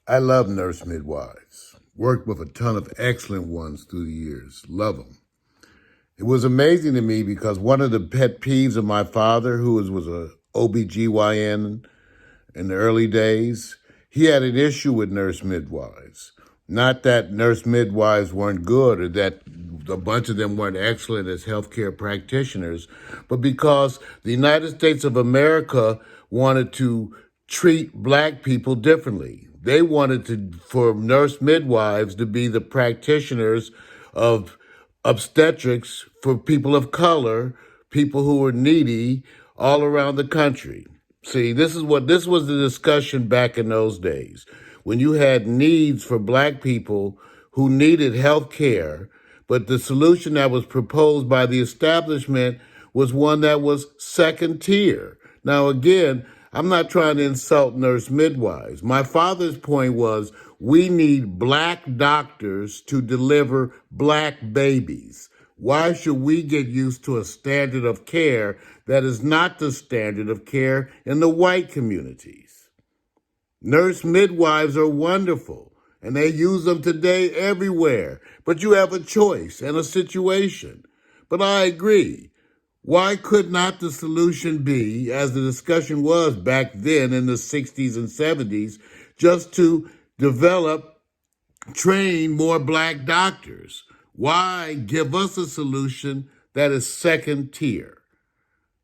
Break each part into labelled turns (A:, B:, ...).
A: I love nurse midwives. Worked with a ton of excellent ones through the years. Love them. It was amazing to me because one of the pet peeves of my father, who was a OBGYN in the early days, he had an issue with nurse midwives. Not that nurse midwives weren't good or that a bunch of them weren't excellent as healthcare practitioners, but because the United States of America wanted to treat black people differently. They wanted for nurse midwives to be the practitioners of obstetrics for people of color, people who were needy all around the country. See, this was the discussion back in those days when you had needs for black people who needed health care, but the solution that was proposed by the establishment was one that was second tier. Now, again, I'm not trying to insult nurse midwives. My father's point was we need black doctors to deliver black babies. Why should we get used to a standard of care that is not the standard of care in the white communities? Nurse midwives are wonderful, and they use them today everywhere. But you have a choice and a situation. But I agree. Why could not the solution be, as the discussion was back then in the 60s and 70s, just to train more black doctors? Why give us a solution that is second tier?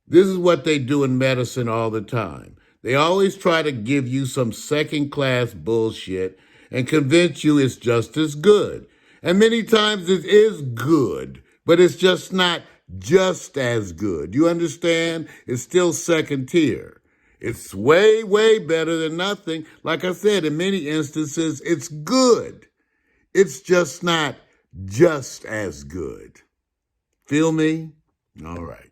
A: This is what they do in medicine all the time. They always try to give you some second-class bullshit and convince you it's just as good. And many times it is good, but it's just not just as good. You understand? It's still second tier. It's way, way better than nothing. Like I said, in many instances, it's good. It's just not just as good. Feel me? All right.